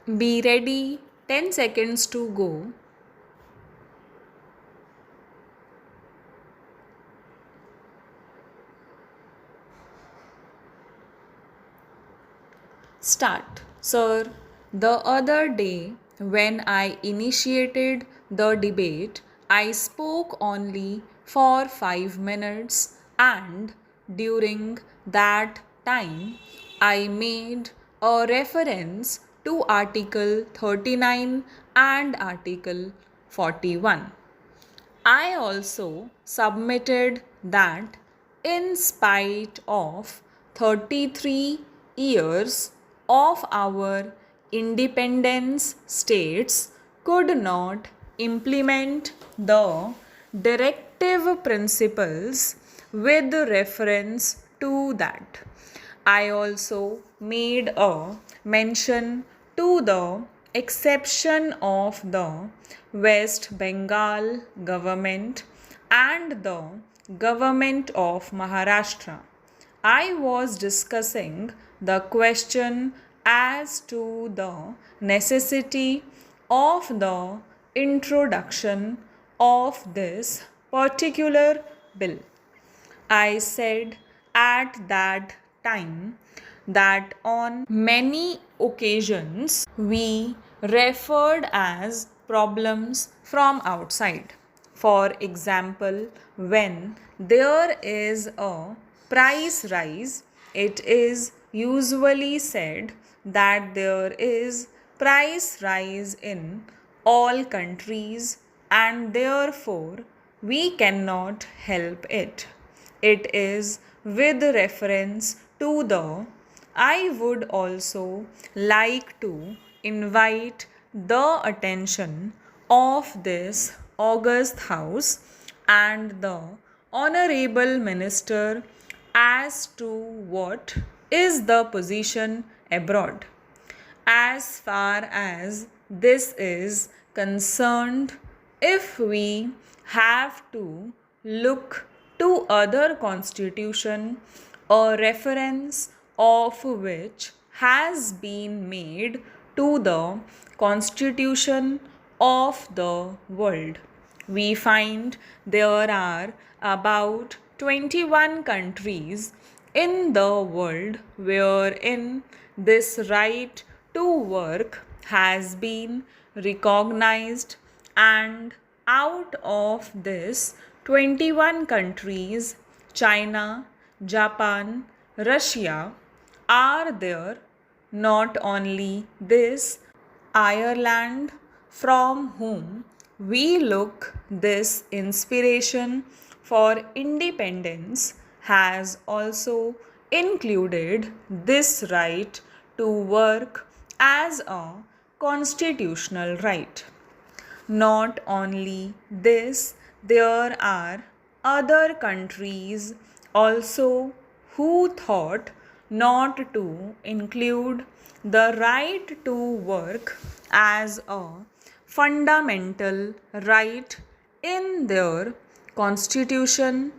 Be ready, 10 seconds to go. Start. Sir, the other day when I initiated the debate, I spoke only for 5 minutes, and during that time, I made a reference to Article 39 and Article 41. I also submitted that in spite of 33 years of our independence, states could not implement the directive principles with reference to that. I also made a mention to the exception of the West Bengal government and the government of Maharashtra. I was discussing the question as to the necessity of the introduction of this particular bill. I said at that time that on many occasions we referred as problems from outside. For example, when there is a price rise, it is usually said that there is price rise in all countries and therefore we cannot help it. It is with reference to the. I would also like to invite the attention of this august house and the honorable minister as to what is the position abroad. As far as this is concerned, if we have to look to other constitution, a reference of which has been made to the constitution of the world, we find there are about 21 countries in the world wherein this right to work has been recognized, and out of this 21 countries, China, Japan, Russia are there. Not only this, Ireland, from whom we look this inspiration for independence, has also included this right to work as a constitutional right. Not only this, there are other countries also who thought not to include the right to work as a fundamental right in their constitution,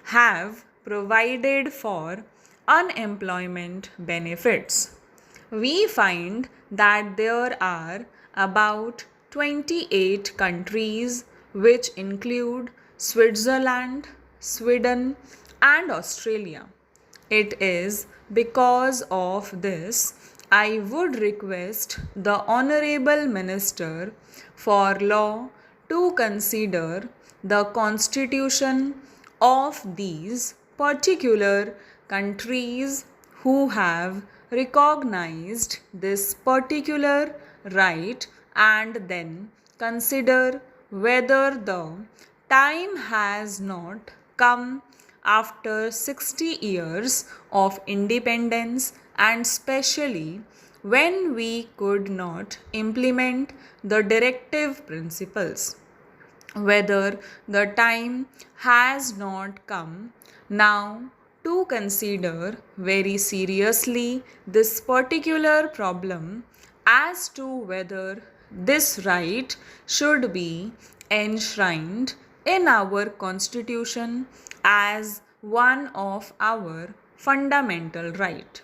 have provided for unemployment benefits. We find that there are about 28 countries, which include Switzerland, Sweden, and Australia. It is because of this I would request the Honorable Minister for Law to consider the constitution of these particular countries who have recognized this particular right, and then consider whether the time has not come after 60 years of independence, and especially when we could not implement the directive principles, whether the time has not come now to consider very seriously this particular problem as to whether this right should be enshrined in our constitution as one of our fundamental right.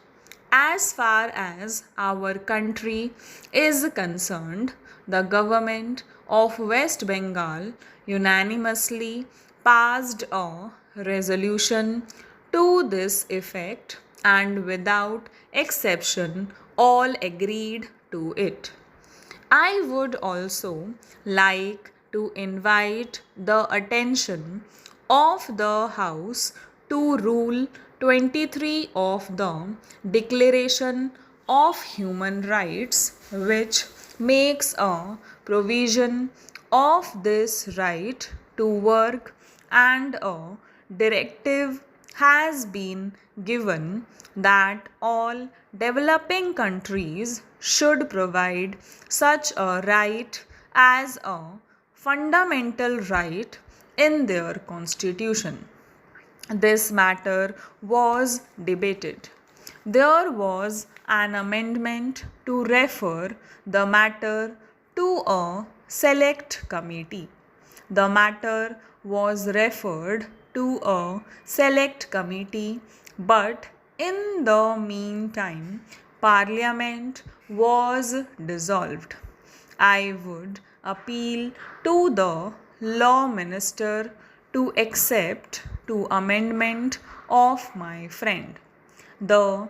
As far as our country is concerned, the government of West Bengal unanimously passed a resolution to this effect, and without exception, all agreed to it. I would also like to invite the attention of the House to Rule 23 of the Declaration of Human Rights, which makes a provision of this right to work, and a directive has been given that all developing countries should provide such a right as a fundamental right in their constitution. This matter was debated. There was an amendment to refer the matter to a select committee. The matter was referred to a select committee, but in the meantime, Parliament was dissolved. I would appeal to the law minister to accept the amendment of my friend, the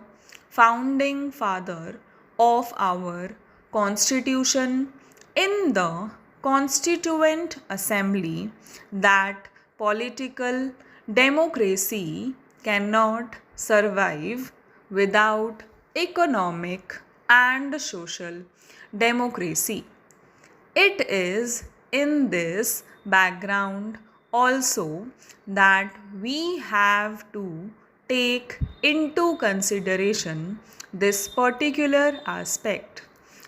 founding father of our constitution, in the Constituent Assembly, that political democracy cannot survive without economic and social democracy. It is in this background also that we have to take into consideration this particular aspect.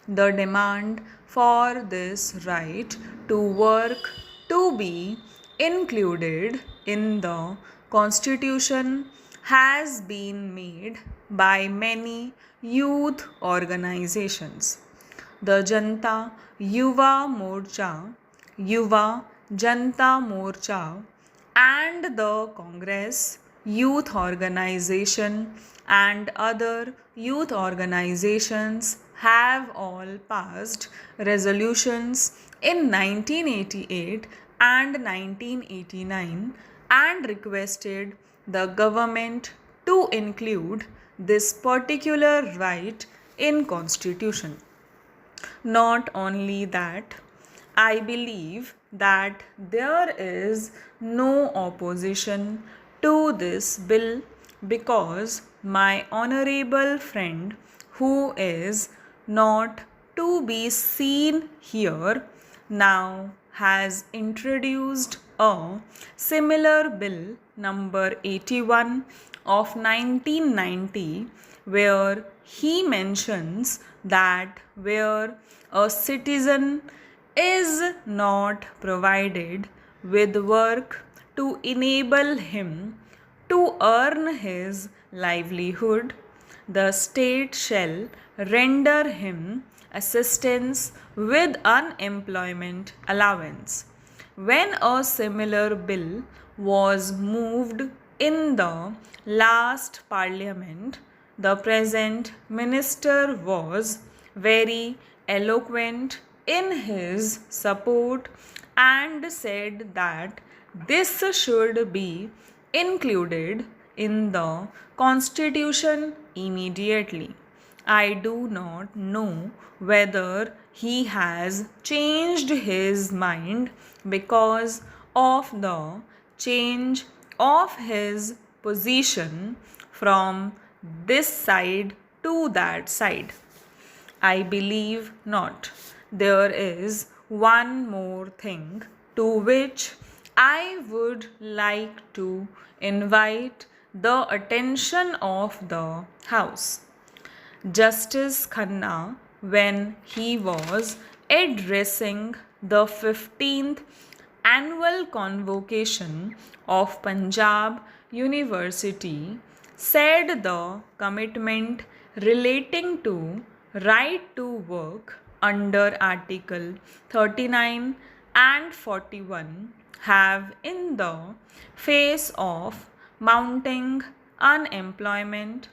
The demand for this right to work to be included in the Constitution has been made by many youth organizations. The Yuva Janta Morcha, and the Congress Youth Organization and other youth organizations have all passed resolutions in 1988 and 1989 and requested the government to include this particular right in constitution. Not only that, I believe that there is no opposition to this bill because my honorable friend, who is not to be seen here, now has introduced a similar bill number 81 of 1990, where he mentions that where a citizen is not provided with work to enable him to earn his livelihood, the state shall render him assistance with unemployment allowance. When a similar bill was moved in the last parliament, the present minister was very eloquent in his support and said that this should be included in the constitution immediately. I do not know whether he has changed his mind because of the change of his position from this side to that side. I believe not. There is one more thing to which I would like to invite the attention of the House. Justice Khanna, when he was addressing the 15th annual convocation of Punjab University, said the commitment relating to right to work under Article 39 and 41 have, in the face of mounting unemployment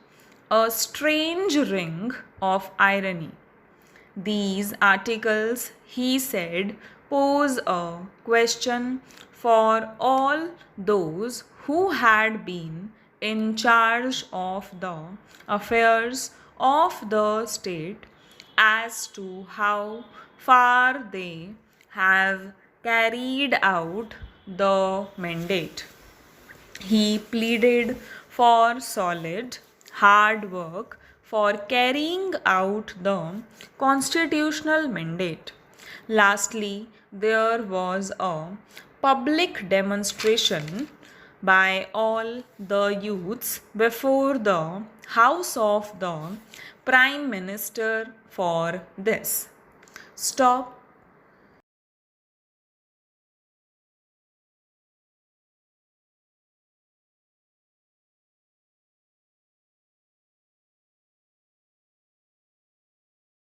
a strange ring of irony. These articles, he said, pose a question for all those who had been in charge of the affairs of the state as to how far they have carried out the mandate. He pleaded for solid, hard work for carrying out the constitutional mandate. Lastly, there was a public demonstration by all the youths before the house of the Prime Minister for this. Stop